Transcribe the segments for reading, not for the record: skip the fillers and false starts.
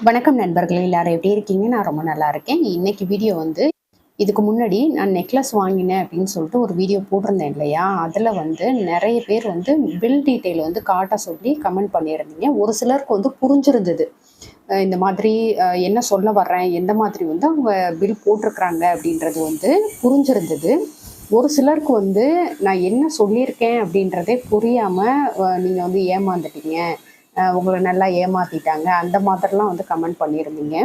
வணக்கம் நண்பர்களே, எல்லாரும் எப்படி இருக்கீங்க? நான் ரொம்ப நல்லா இருக்கேன். இன்னைக்கு வீடியோ வந்து இதுக்கு முன்னாடி நான் நெக்லஸ் வாங்கினேன் அப்படின்னு சொல்லிட்டு ஒரு வீடியோ போட்டிருந்தேன் இல்லையா? அதில் வந்து நிறைய பேர் வந்து பில் டீட்டெயில் வந்து காட்ட சொல்லி கமெண்ட் பண்ணியிருந்தீங்க. ஒரு சிலருக்கு வந்து புரிஞ்சிருந்தது. இந்த மாதிரி என்ன சொல்ல வர்றேன், எந்த மாதிரி வந்து அவங்க பில் போட்டிருக்கிறாங்க அப்படின்றது வந்து புரிஞ்சிருந்தது. ஒரு சிலருக்கு வந்து நான் என்ன சொல்லியிருக்கேன் அப்படின்றதே புரியாமல் நீங்கள் வந்து ஏமாந்துட்டீங்க, உங்கள நல்லா ஏமாத்திட்டாங்க, அந்த மாதிரிலாம் வந்து கமெண்ட் பண்ணியிருந்தீங்க.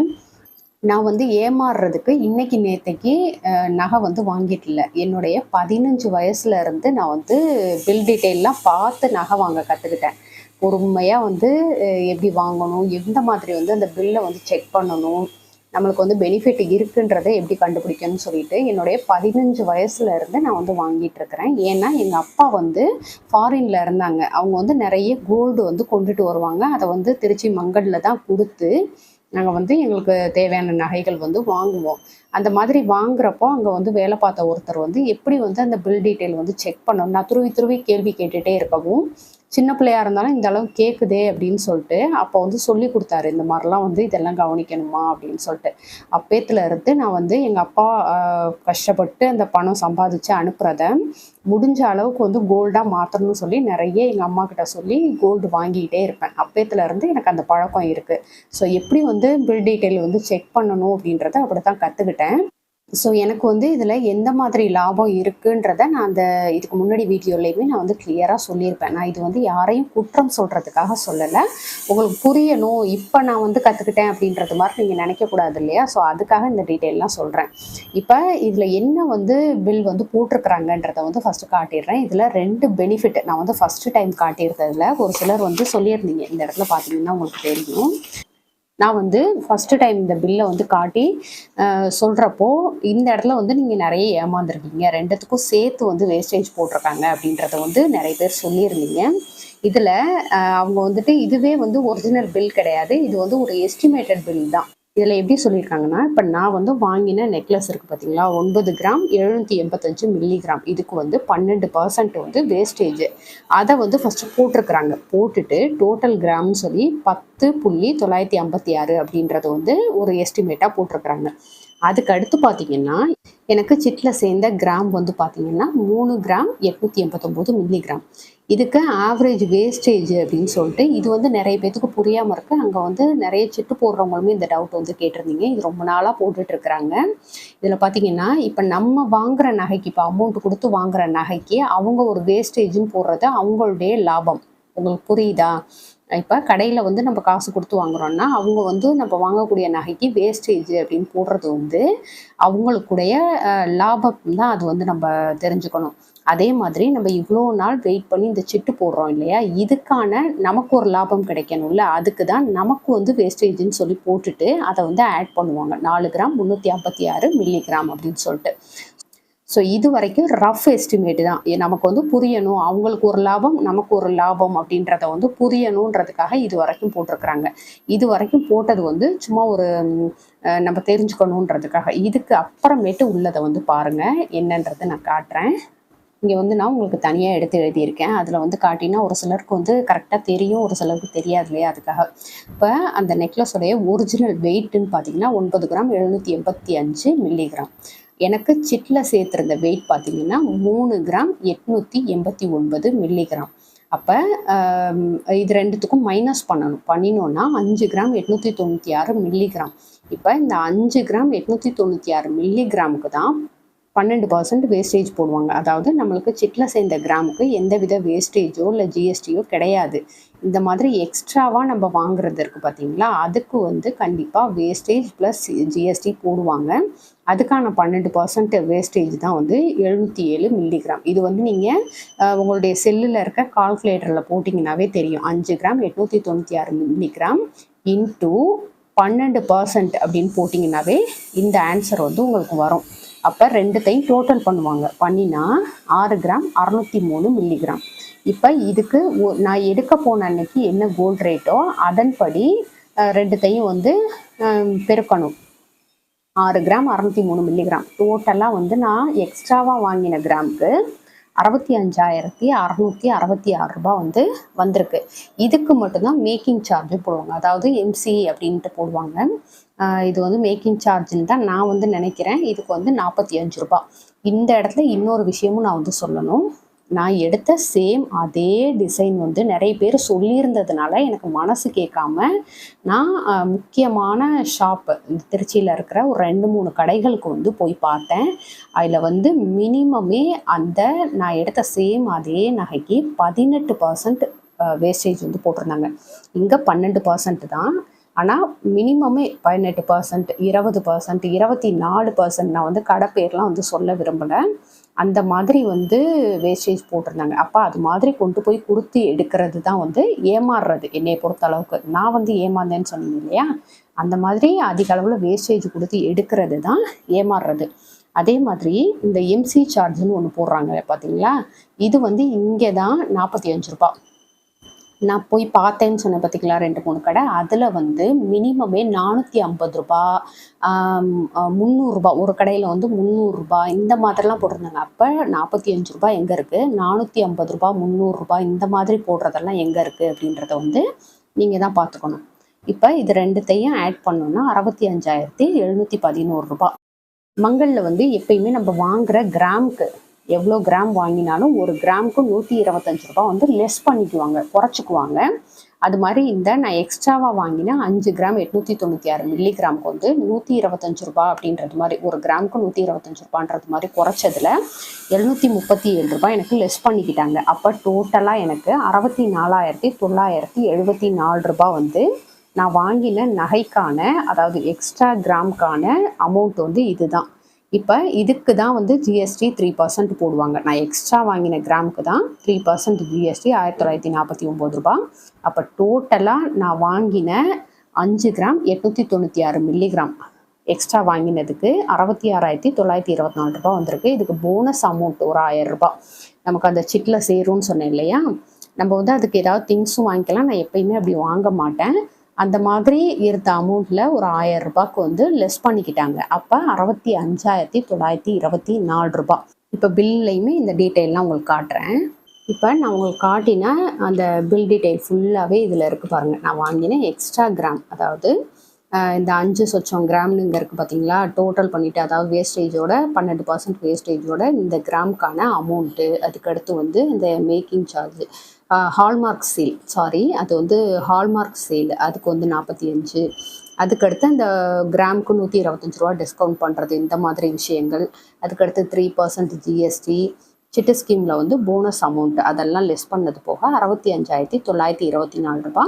நான் வந்து ஏமாறுறதுக்கு இன்னைக்கு நேத்தைக்கு நகை வந்து வாங்கிட்டு இல்ல. என்னுடைய 15 வயசுல இருந்து நான் வந்து பில் டீட்டெயில்லாம் பார்த்து நகை வாங்க கத்துக்கிட்டேன். பொறுமையா வந்து எப்படி வாங்கணும், எந்த மாதிரி வந்து அந்த பில்ல வந்து செக் பண்ணணும், நம்மளுக்கு வந்து பெனிஃபிட் இருக்குன்றத எப்படி கண்டுபிடிக்கணும்னு சொல்லிட்டு என்னுடைய 15 வயசுல இருந்து நான் வந்து வாங்கிட்டு இருக்கிறேன். ஏன்னா எங்க அப்பா வந்து ஃபாரின்ல இருந்தாங்க. அவங்க வந்து நிறைய கோல்டு வந்து கொண்டுட்டு வருவாங்க. அதை வந்து திருச்சி மங்கல்ல தான் கொடுத்து நாங்கள் வந்து எங்களுக்கு தேவையான நகைகள் வந்து வாங்குவோம். அந்த மாதிரி வாங்குறப்போ அங்கே வந்து வேலை பார்த்த ஒருத்தர் வந்து எப்படி வந்து அந்த பில் டீட்டெயில் வந்து செக் பண்ணணும், நான் துருவி துருவி கேள்வி கேட்டுகிட்டே இருக்கவும், சின்ன பிள்ளையா இருந்தாலும் இந்த அளவு கேட்குதே அப்படின்னு சொல்லிட்டு அப்போ வந்து சொல்லி கொடுத்தாரு. இந்த மாதிரிலாம் வந்து இதெல்லாம் கவனிக்கணுமா அப்படின்னு சொல்லிட்டு. அப்பேத்துல இருந்து நான் வந்து எங்கள் அப்பா கஷ்டப்பட்டு அந்த பணம் சம்பாதிச்சு அனுப்புறத முடிஞ்ச அளவுக்கு வந்து கோல்டாக மாற்றணும்னு சொல்லி நிறைய எங்கள் அம்மா கிட்ட சொல்லி கோல்டு வாங்கிக்கிட்டே இருப்பேன். அப்பேத்துல இருந்து எனக்கு அந்த பழக்கம் இருக்குது. ஸோ எப்படி வந்து பில் டீட்டெயில் வந்து செக் பண்ணணும் அப்படின்றத அப்படி தான் கற்றுக்கிட்டேன். ஸோ எனக்கு வந்து இதில் எந்த மாதிரி லாபம் இருக்குன்றத நான் அந்த இதுக்கு முன்னாடி வீடியோலையுமே நான் வந்து கிளியராக சொல்லியிருப்பேன். நான் இது வந்து யாரையும் குற்றம் சொல்கிறதுக்காக சொல்லலை. உங்களுக்கு புரியணும், இப்போ நான் வந்து கற்றுக்கிட்டேன் அப்படின்றது மாதிரி நீங்கள் நினைக்கக்கூடாது இல்லையா? ஸோ அதுக்காக இந்த டீட்டெயிலாம் சொல்கிறேன். இப்போ இதில் என்ன வந்து பில் வந்து போட்டிருக்கிறாங்கன்றதை வந்து ஃபஸ்ட்டு காட்டிடுறேன். இதில் 2 பெனிஃபிட் நான் வந்து ஃபஸ்ட்டு டைம் காட்டியிருந்ததில் ஒரு சிலர் வந்து சொல்லியிருந்தீங்க. இந்த இடத்துல பார்த்தீங்கன்னா உங்களுக்கு தெரியும். நான் வந்து ஃபஸ்ட்டு டைம் இந்த பில்லை வந்து காட்டி சொல்கிறப்போ இந்த இடத்துல வந்து நீங்கள் நிறைய ஏமாந்துருக்கீங்க, 2த்துக்கும் சேர்த்து வந்து வேஸ்டேஜ் போட்டிருக்காங்க அப்படின்றத வந்து நிறைய பேர் சொல்லியிருந்தீங்க. இதில் அவங்க வந்துட்டு இதுவே வந்து ஒரிஜினல் பில் கிடையாது, இது வந்து ஒரு எஸ்டிமேட்டட் பில் தான். இதில் எப்படி சொல்லியிருக்காங்கன்னா, இப்போ நான் வந்து வாங்கின நெக்லஸ் இருக்குது பார்த்தீங்களா, 9 கிராம் 785 மில்லிகிராம், இதுக்கு வந்து 12% வந்து வேஸ்டேஜ். அதை வந்து ஃபஸ்ட்டு போட்டிருக்கிறாங்க. போட்டுட்டு டோட்டல் கிராம்னு சொல்லி 10.956 அப்படின்றத வந்து ஒரு எஸ்டிமேட்டாக போட்டிருக்கிறாங்க. அதுக்கு அடுத்து பார்த்தீங்கன்னா, எனக்கு சிட்டில் சேர்ந்த கிராம் வந்து பார்த்தீங்கன்னா 3 கிராம் 889 மில்லிகிராம். இதுக்கு ஆவரேஜ் வேஸ்டேஜ் அப்படின்னு சொல்லிட்டு இது வந்து நிறைய பேத்துக்கு புரியாமல் இருக்குது. அங்கே வந்து நிறைய சிட்டு போடுறவங்களுமே இந்த டவுட் வந்து கேட்டிருந்தீங்க. இது ரொம்ப நாளாக போட்டுட்ருக்குறாங்க. இதில் பார்த்தீங்கன்னா, இப்போ நம்ம வாங்குகிற நகைக்கு, இப்போ அமௌண்ட் கொடுத்து வாங்குகிற நகைக்கு அவங்க ஒரு வேஸ்டேஜ்னு போடுறது அவங்களுடைய லாபம். உங்களுக்கு புரியுதா? இப்போ கடையில் வந்து நம்ம காசு கொடுத்து வாங்குறோம்னா அவங்க வந்து நம்ம வாங்கக்கூடிய நகைக்கு வேஸ்டேஜ் அப்படின்னு போடுறது வந்து அவங்களுக்குடைய லாபம் தான். அது வந்து நம்ம தெரிஞ்சுக்கணும். அதே மாதிரி நம்ம இவ்வளோ நாள் வெயிட் பண்ணி இந்த சிட்டு போடுறோம் இல்லையா, இதுக்கான நமக்கு ஒரு லாபம் கிடைக்கணும்ல, அதுக்கு தான் நமக்கு வந்து வேஸ்டேஜ்னு சொல்லி போட்டுட்டு அதை வந்து ஆட் பண்ணுவாங்க. 4 கிராம் 356 மில்லிகிராம் அப்படின்னு சொல்லிட்டு. ஸோ இது வரைக்கும் ரஃப் எஸ்டிமேட்டு தான். நமக்கு வந்து புரியணும், அவங்களுக்கு ஒரு லாபம் நமக்கு ஒரு லாபம் அப்படின்றத வந்து புரியணுன்றதுக்காக இது வரைக்கும் போட்டிருக்கிறாங்க. இது வரைக்கும் போட்டது வந்து சும்மா ஒரு நம்ம தெரிஞ்சுக்கணுன்றதுக்காக. இதுக்கு அப்புறமேட்டு உள்ளதை வந்து பாருங்கள், என்னன்றதை நான் காட்டுறேன். இங்கே வந்து நான் உங்களுக்கு தனியாக எடுத்து எழுதியிருக்கேன். அதில் வந்து காட்டினா ஒரு சிலருக்கு வந்து கரெக்டாக தெரியும், ஒரு சிலருக்கு தெரியாது இல்லையா, அதுக்காக. இப்போ அந்த நெக்லஸோடைய ஒரிஜினல் வெயிட்டுன்னு பார்த்தீங்கன்னா 9 கிராம் 785 மில்லிகிராம். எனக்கு சிட்டில் சேர்த்துருந்த வெயிட் பார்த்தீங்கன்னா 3 கிராம் 889 மில்லிகிராம். அப்போ இது 2த்துக்கும் மைனஸ் பண்ணணும். பண்ணினோன்னா 5 கிராம் 896 மில்லிகிராம். இப்போ இந்த 5 கிராம் 896 மில்லிகிராமுக்கு தான் 12% வேஸ்டேஜ் போடுவாங்க. அதாவது நம்மளுக்கு சிட்டில் சேர்ந்த கிராமுக்கு எந்தவித வேஸ்டேஜோ இல்லை ஜிஎஸ்டியோ கிடையாது. இந்த மாதிரி எக்ஸ்ட்ராவாக நம்ம வாங்குறது இருக்குது பார்த்தீங்களா, அதுக்கு வந்து கண்டிப்பாக வேஸ்டேஜ் ப்ளஸ் ஜிஎஸ்டி போடுவாங்க. அதுக்கான 12% வேஸ்டேஜ் தான் வந்து 707 மில்லிகிராம். இது வந்து நீங்கள் உங்களுடைய செல்லில் இருக்க கால்குலேட்டரில் போட்டிங்கன்னாவே தெரியும். 5 கிராம் 896 மில்லிகிராம் இன்ட்டு 12% அப்படின்னு போட்டிங்கன்னாவே இந்த ஆன்சர் வந்து உங்களுக்கு வரும். அப்போ 2த்தையும் டோட்டல் பண்ணுவாங்க. பண்ணினா 6 கிராம் 603 மில்லிகிராம். இப்போ இதுக்கு நான் எடுக்க போன அன்னைக்கு என்ன கோல்டு ரேட்டோ அதன்படி 2த்தையும் வந்து பெருக்கணும். 6 கிராம் 603 மில்லிகிராம் டோட்டலாக வந்து நான் எக்ஸ்ட்ராவாக வாங்கின கிராமுக்கு 65,666 ரூபா வந்து வந்திருக்கு. இதுக்கு மட்டும்தான் மேக்கிங் சார்ஜ் போடுவாங்க, அதாவது எம்சி அப்படின்ட்டு போடுவாங்க. இது வந்து மேக்கிங் சார்ஜ்ன்னு தான் நான் வந்து நினைக்கிறேன். இதுக்கு வந்து 45 ரூபா. இந்த இடத்துல இன்னொரு விஷயமும் நான் வந்து சொல்லணும். நான் எடுத்த சேம் அதே டிசைன் வந்து நிறைய பேர் சொல்லியிருந்ததுனால எனக்கு மனசு கேட்காம நான் முக்கியமான ஷாப்பு திருச்சியில் இருக்கிற ஒரு 2-3 கடைகளுக்கு வந்து போய் பார்த்தேன். அதில் வந்து மினிமமே அந்த நான் எடுத்த சேம் அதே நகைக்கு 18% வேஸ்டேஜ் வந்து போட்டிருந்தாங்க. இங்கே 12% தான். ஆனால் மினிமமே 18%, 20%, 24%. நான் வந்து கடை பேர்லாம் வந்து சொல்ல விரும்பலை. அந்த மாதிரி வந்து வேஸ்டேஜ் போட்டிருந்தாங்க. அப்போ அது மாதிரி கொண்டு போய் கொடுத்து எடுக்கிறது தான் வந்து ஏமாறுறது என்னையை பொறுத்த அளவுக்கு. நான் வந்து ஏமாந்தேன்னு சொன்னீங்க இல்லையா, அந்த மாதிரி அதிக அளவில் வேஸ்டேஜ் கொடுத்து எடுக்கிறது தான் ஏமாறுறது. அதே மாதிரி இந்த எம்சி சார்ஜ்னு ஒன்று போடுறாங்க பார்த்தீங்களா, இது வந்து இங்கே தான் 45 ரூபா. நான் போய் பார்த்தேன்னு சொன்னேன் பார்த்தீங்களா 2-3 கடை, அதில் வந்து மினிமமே 450 ரூபா, 300 ரூபா, ஒரு கடையில் வந்து 300 ரூபா இந்த மாதிரிலாம் போட்டிருந்தாங்க. அப்போ 45 ரூபா எங்கே இருக்குது, 450 ரூபா, 300 ரூபா இந்த மாதிரி போடுறதெல்லாம் எங்கே இருக்குது அப்படின்றத வந்து நீங்கள் தான் பார்த்துக்கணும். இப்போ இது ரெண்டுத்தையும் ஆட் பண்ணோன்னா 65,711 ரூபா. மங்களில் வந்து எப்பயுமே நம்ம வாங்குகிற கிராமுக்கு எவ்வளோ கிராம் வாங்கினாலும் ஒரு கிராமுக்கு 125 ரூபா வந்து லெஸ் பண்ணிக்குவாங்க, குறைச்சிக்குவாங்க. அது மாதிரி இந்த நான் எக்ஸ்ட்ராவாக வாங்கினா 5 கிராம் 896 மில்லிகிராமுக்கு வந்து 125 ரூபா அப்படின்றது மாதிரி, ஒரு கிராமுக்கு 125 ரூபான்றது மாதிரி குறைச்சதில் 737 ரூபாய் எனக்கு லெஸ் பண்ணிக்கிட்டாங்க. அப்போ டோட்டலாக எனக்கு 64,974 ரூபா வந்து நான் வாங்கின நகைக்கான, அதாவது எக்ஸ்ட்ரா கிராமுக்கான அமௌண்ட் வந்து இதுதான். இப்போ இதுக்கு தான் வந்து ஜிஎஸ்டி 3% போடுவாங்க. நான் எக்ஸ்ட்ரா வாங்கின கிராமுக்கு தான் 3% ஜிஎஸ்டி 1949 ரூபா. அப்போ டோட்டலாக நான் வாங்கின 5 கிராம் 896 மில்லிகிராம் எக்ஸ்ட்ரா வாங்கினதுக்கு 66,924 ரூபா வந்திருக்கு. இதுக்கு போனஸ் அமௌண்ட் ஒரு 1000 ரூபா நமக்கு அந்த சிட்டில் சேரும்னு சொன்னேன் இல்லையா. நம்ம வந்து அதுக்கு ஏதாவது திங்ஸும் வாங்கிக்கலாம். நான் எப்பயுமே அப்படி வாங்க மாட்டேன். அந்த மாதிரி இருந்த அமௌண்ட்டில் ஒரு 1000 ரூபாய்க்கு வந்து லெஸ் பண்ணிக்கிட்டாங்க. அப்போ 65,924 ரூபா. இப்போ பில்லையுமே இந்த டீட்டெயிலாம் உங்களுக்கு காட்டுறேன். இப்போ நான் உங்களுக்கு காட்டின அந்த பில் டீட்டெயில் ஃபுல்லாகவே இதில் இருக்குது பாருங்கள். நான் வாங்கின எக்ஸ்ட்ரா கிராம், அதாவது இந்த 5 சொச்சம் கிராம்னு இங்கே இருக்குது பார்த்தீங்களா, டோட்டல் பண்ணிவிட்டு, அதாவது வேஸ்டேஜோட 12% வேஸ்டேஜோட இந்த கிராமுக்கான அமௌண்ட்டு, அதுக்கடுத்து வந்து இந்த making charge, hallmark sale, sorry அது வந்து ஹால்மார்க் சேல், அதுக்கு வந்து 45, அதுக்கடுத்து அந்த கிராமுக்கு 125 ரூபா டிஸ்கவுண்ட் பண்ணுறது, இந்த மாதிரி விஷயங்கள். அதுக்கடுத்து 3% ஜிஎஸ்டி, சிட்டு ஸ்கீமில் வந்து போனஸ் அமௌண்ட் அதெல்லாம் லெஸ் பண்ணது போக 65,924 ரூபா.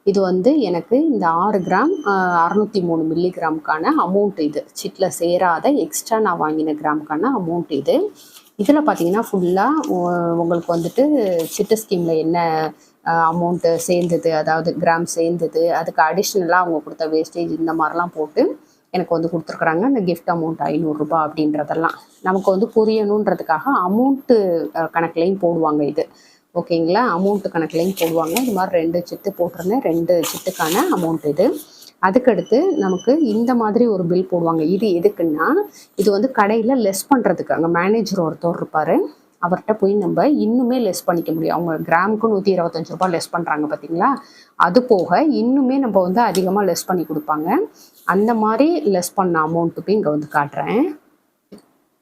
இது வந்து எனக்கு இந்த 6 கிராம் 603 மில்லிகிராமுக்கான அமௌண்ட். இது சிட்டில் சேராத எக்ஸ்ட்ரா நான் வாங்கின கிராமுக்கான அமௌண்ட் இது. இதில் பார்த்தீங்கன்னா ஃபுல்லாக உங்களுக்கு வந்துட்டு சிட்டு ஸ்கீமில் என்ன அமௌண்ட்டு சேர்ந்தது, அதாவது கிராம் சேர்ந்தது, அதுக்கு அடிஷ்னலாக அவங்க கொடுத்த வேஸ்டேஜ் இந்த மாதிரிலாம் போட்டு எனக்கு வந்து கொடுத்துருக்குறாங்க. அந்த கிஃப்ட் அமௌண்ட் 500 ரூபா அப்படின்றதெல்லாம் நமக்கு வந்து புரியணுன்றதுக்காக அமௌண்ட்டு கணக்குலையும் போடுவாங்க இது, ஓகேங்களா. அமௌண்ட்டு கணக்குலையும் போடுவாங்க. இது மாதிரி 2 சிட்டு போட்டிருந்தேன், 2 சிட்டுக்கான அமௌண்ட் இது. அதுக்கடுத்து நமக்கு இந்த மாதிரி ஒரு பில் போடுவாங்க. இது எதுக்குன்னா, இது வந்து கடையில் லெஸ் பண்ணுறதுக்கு. அங்கே மேனேஜர் ஒருத்தர் இருப்பார், அவர்கிட்ட போய் நம்ம இன்னுமே லெஸ் பண்ணிக்க முடியும். அவங்க கிராமுக்கு 125 ரூபா லெஸ் பண்ணுறாங்க பார்த்தீங்களா, அது போக இன்னுமே நம்ம வந்து அதிகமாக லெஸ் பண்ணி கொடுப்பாங்க. அந்த மாதிரி லெஸ் பண்ண அமௌண்ட்டு போய் இங்கே வந்து காட்டுறேன்.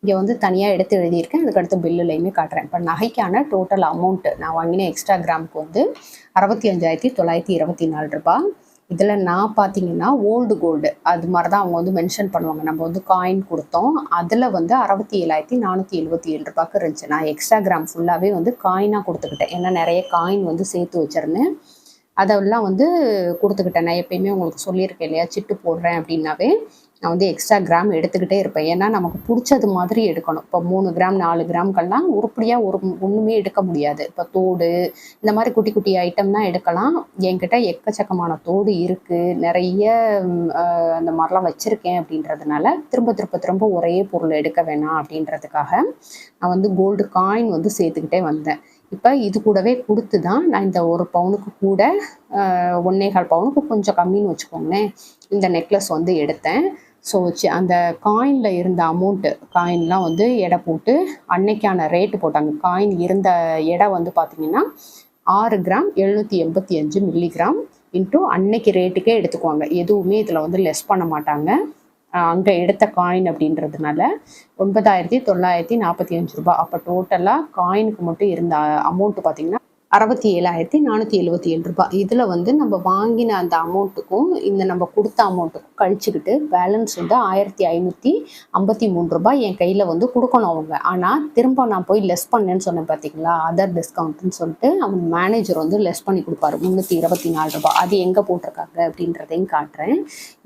இங்கே வந்து தனியாக எடுத்து எழுதியிருக்கேன், அதுக்கடுத்து பில்லுலையுமே காட்டுறேன். இப்போ நகைக்கான டோட்டல் அமௌண்ட்டு நான் வாங்கின எக்ஸ்ட்ரா கிராமுக்கு வந்து 65,924 ரூபா. இதில் நான் பார்த்தீங்கன்னா ஓல்டு கோல்டு அது மாதிரி தான் அவங்க வந்து மென்ஷன் பண்ணுவாங்க. நம்ம வந்து காயின் கொடுத்தோம், அதில் வந்து 67,477 ரூபாய்க்கு இருந்துச்சு. நான் எக்ஸ்ட்ரா கிராம் ஃபுல்லாகவே வந்து காயினாக கொடுத்துக்கிட்டேன். ஏன்னா நிறைய காயின் வந்து சேர்த்து வச்சுருந்தேன், அதெல்லாம் வந்து கொடுத்துக்கிட்டேன். நான் எப்பயுமே உங்களுக்கு சொல்லியிருக்கேன் இல்லையா, சிட்டு போடுறேன் அப்படின்னாவே நான் வந்து எக்ஸ்ட்ரா கிராம் எடுத்துக்கிட்டே இருப்பேன். ஏன்னா நமக்கு பிடிச்சது மாதிரி எடுக்கணும். இப்போ 3 கிராம் 4 கிராம்கெல்லாம் உருப்படியாக ஒன்றுமே எடுக்க முடியாது. இப்போ தோடு இந்த மாதிரி குட்டி குட்டி ஐட்டம் தான் எடுக்கலாம். என்கிட்ட எக்கச்சக்கமான தோடு இருக்குது, நிறைய அந்த மாதிரிலாம் வச்சுருக்கேன். அப்படின்றதுனால திரும்ப ஒரே பொருள் எடுக்க வேணாம் அப்படின்றதுக்காக நான் வந்து கோல்டு காயின் வந்து சேர்த்துக்கிட்டே வந்தேன். இப்போ இது கூடவே கொடுத்து தான் நான் இந்த 1 பவுனுக்கு கூட 1.25 பவுனுக்கு கொஞ்சம் கம்மின்னு வச்சுக்கோங்களேன், இந்த நெக்லஸ் வந்து எடுத்தேன். ஸோ அந்த காயினில் இருந்த அமௌண்ட்டு காயின்லாம் வந்து எடை போட்டு அன்னைக்கான ரேட்டு போட்டாங்க. காயின் இருந்த எடை வந்து பார்த்திங்கன்னா 6 கிராம் 785 மில்லிகிராம் இன்ட்டு அன்னைக்கு ரேட்டுக்கே எடுத்துக்குவாங்க. எதுவுமே இதில் வந்து லெஸ் பண்ண மாட்டாங்க. அங்கே எடுத்த காயின் அப்படின்றதுனால 9,945 ரூபாய். அப்போ டோட்டலாக காயினுக்கு மட்டும் இருந்த அமௌண்ட்டு பார்த்திங்கன்னா 67,477 ரூபாய். இதில் வந்து நம்ம வாங்கின அந்த அமௌண்ட்டுக்கும் இந்த நம்ம கொடுத்த அமௌண்ட்டுக்கும் கழிச்சுக்கிட்டு பேலன்ஸ் வந்து 1,553 ரூபாய் என் கையில் வந்து கொடுக்கணும் அவங்க. ஆனால் திரும்ப நான் போய் லெஸ் பண்ணேன்னு சொன்னேன் பார்த்தீங்களா, அதர் டிஸ்கவுண்ட்னு சொல்லிட்டு அவங்க மேனேஜர் வந்து லெஸ் பண்ணி கொடுப்பாரு 324 ரூபாய். அது எங்கே போட்டிருக்காங்க அப்படின்றதையும் காட்டுறேன்.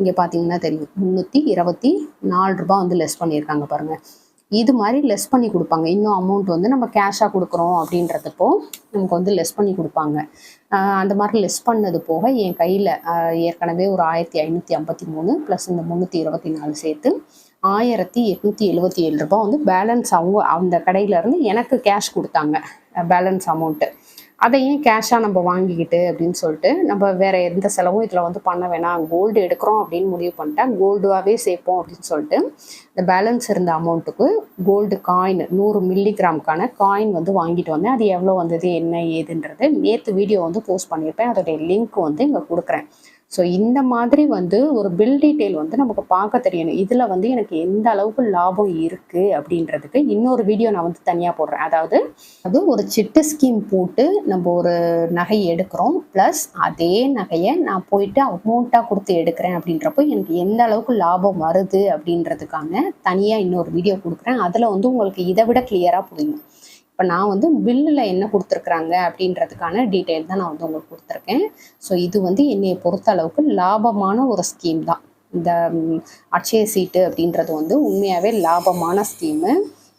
இங்கே பார்த்தீங்கன்னா தெரியும் 324 ரூபாய் வந்து லெஸ் பண்ணியிருக்காங்க பாருங்கள். இது மாதிரி லெஸ் பண்ணி கொடுப்பாங்க. இன்னும் அமௌண்ட் வந்து நம்ம கேஷாக கொடுக்குறோம் அப்படின்றதுப்போ நமக்கு வந்து லெஸ் பண்ணி கொடுப்பாங்க. அந்த மாதிரி லெஸ் பண்ணது போக என் கையில் ஏற்கனவே ஒரு 1,553 ப்ளஸ் இந்த 324 சேர்த்து 1,877 ரூபாய் வந்து பேலன்ஸ் அவங்க அந்த கடையிலேருந்து எனக்கு கேஷ் கொடுத்தாங்க. பேலன்ஸ் அமௌண்ட்டு அதை ஏன் கேஷாக நம்ம வாங்கிக்கிட்டு அப்படின்னு சொல்லிட்டு நம்ம வேறு எந்த செலவும் இதில் வந்து பண்ண வேணாம், கோல்டு எடுக்கிறோம் அப்படின்னு முடிவு பண்ணிட்டேன், கோல்டுவாகவே சேர்ப்போம் அப்படின்னு சொல்லிட்டு இந்த பேலன்ஸ் இருந்த அமௌண்ட்டுக்கு கோல்டு காயின் 100 மில்லிகிராமுக்கான காயின் வந்து வாங்கிட்டு வந்தேன். அது எவ்வளோ வந்தது என்ன ஏதுன்றது நேற்று வீடியோ வந்து போஸ்ட் பண்ணியிருப்பேன். அதோடைய லிங்க் வந்து இங்கே கொடுக்குறேன். ஸோ இந்த மாதிரி வந்து ஒரு பில் டீட்டெயில் வந்து நமக்கு பார்க்க தெரியணும். இதில் வந்து எனக்கு எந்த அளவுக்கு லாபம் இருக்குது அப்படின்றதுக்கு இன்னொரு வீடியோ நான் வந்து தனியாக போடுறேன். அதாவது அது ஒரு சிட்டு ஸ்கீம் போட்டு நம்ம ஒரு நகை எடுக்கிறோம், ப்ளஸ் அதே நகையை நான் போயிட்டு அமௌண்ட்டாக கொடுத்து எடுக்கிறேன் அப்படின்றப்போ எனக்கு எந்த அளவுக்கு லாபம் வருது அப்படின்றதுக்கான தனியாக இன்னொரு வீடியோ கொடுக்குறேன். அதில் வந்து உங்களுக்கு இதை விட கிளியராக புரியும். இப்போ நான் வந்து பில்லில் என்ன கொடுத்துருக்குறாங்க அப்படின்றதுக்கான டீட்டெயில் தான் நான் வந்து உங்களுக்கு கொடுத்துருக்கேன். ஸோ இது வந்து என்னையை பொறுத்த அளவுக்கு லாபமான ஒரு ஸ்கீம் தான். இந்த அட்சய சீட்டு அப்படின்றது வந்து உண்மையாகவே லாபமான ஸ்கீமு.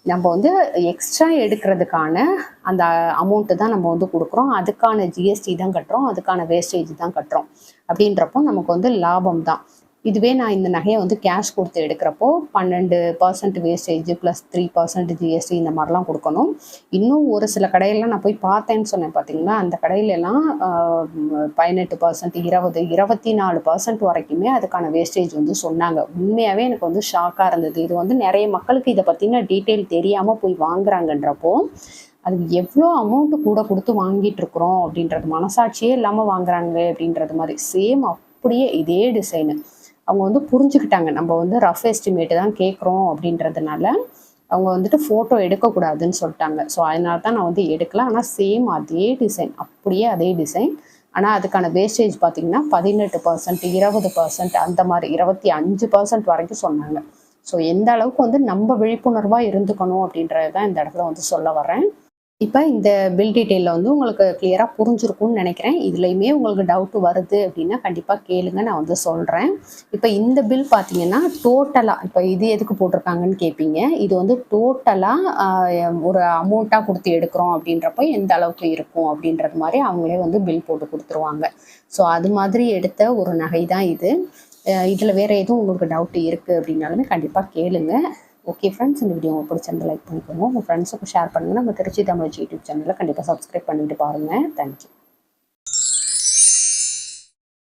நம்ம வந்து எக்ஸ்ட்ரா எடுக்கிறதுக்கான அந்த அமௌண்ட்டு தான் நம்ம வந்து கொடுக்குறோம், அதுக்கான ஜிஎஸ்டி தான் கட்டுறோம், அதுக்கான வேஸ்டேஜ் தான் கட்டுறோம். அப்படின்றப்போ நமக்கு வந்து லாபம் தான். இதுவே நான் இந்த நகையை வந்து கேஷ் கொடுத்து எடுக்கிறப்போ 12% வேஸ்டேஜ் ப்ளஸ் 3% ஜிஎஸ்டி இந்த மாதிரிலாம் கொடுக்கணும். இன்னும் ஒரு சில கடையிலாம் நான் போய் பார்த்தேன்னு சொன்னேன் பார்த்தீங்களா, அந்த கடையிலலாம் 18%, 20, 24% வரைக்குமே அதுக்கான வேஸ்டேஜ் வந்து சொன்னாங்க. உண்மையாகவே எனக்கு வந்து ஷாக்காக இருந்தது. இது வந்து நிறைய மக்களுக்கு இதை பற்றின டீட்டெயில் தெரியாமல் போய் வாங்குறாங்கன்றப்போ அது எவ்வளோ அமௌண்ட்டு கூட கொடுத்து வாங்கிட்டு இருக்கிறோம் அப்படின்றது மனசாட்சியே இல்லாமல் வாங்குறாங்க அப்படின்றது மாதிரி. சேம் அப்படியே இதே டிசைனு அவங்க வந்து புரிஞ்சுக்கிட்டாங்க. நம்ம வந்து ரஃப் எஸ்டிமேட்டு தான் கேட்குறோம் அப்படின்றதுனால அவங்க வந்துட்டு ஃபோட்டோ எடுக்கக்கூடாதுன்னு சொல்லிட்டாங்க. ஸோ அதனால தான் நான் வந்து எடுக்கலாம். ஆனால் சேம் அதே டிசைன், அப்படியே அதே டிசைன். ஆனால் அதுக்கான வேஸ்டேஜ் பார்த்திங்கன்னா 18%, 20%, அந்த மாதிரி 25% வரைக்கும் சொன்னாங்க. ஸோ எந்த அளவுக்கு வந்து நம்ம விழிப்புணர்வாக இருந்துக்கணும் அப்படின்றது தான் இந்த இடத்துல வந்து சொல்ல வரேன். இப்போ இந்த பில் டீட்டெயிலில் வந்து உங்களுக்கு கிளியராக புரிஞ்சிருக்கும்னு நினைக்கிறேன். இதுலேயுமே உங்களுக்கு டவுட்டு வருது அப்படின்னா கண்டிப்பாக கேளுங்க, நான் வந்து சொல்கிறேன். இப்போ இந்த பில் பார்த்தீங்கன்னா டோட்டலாக இப்போ இது எதுக்கு போட்டிருக்காங்கன்னு கேட்பீங்க. இது வந்து டோட்டலாக ஒரு அமௌண்ட்டாக கொடுத்து எடுக்கிறோம் அப்படின்றப்போ எந்த அளவுக்கு இருக்கும் அப்படின்றது மாதிரி அவங்களே வந்து பில் போட்டு கொடுத்துருவாங்க. ஸோ அது மாதிரி எடுத்த ஒரு நகை தான் இது. இதில் வேறு எதுவும் உங்களுக்கு டவுட்டு இருக்குது அப்படின்னாலுமே கண்டிப்பாக கேளுங்க. ஓகே ஃப்ரெண்ட்ஸ், இந்த வீடியோ உங்களுக்கு பிடிச்சிருந்தா லைக் பண்ணிக்கோங்க, உங்கள் ஃப்ரெண்ட்ஸுக்கு ஷேர் பண்ணுங்கள். நம்ம திருச்சி தமிழ் யூடியூப் சேனலில் கண்டிப்பாக சப்ஸ்கிரைப் பண்ணிட்டு பாருங்கள். தேங்க்யூ.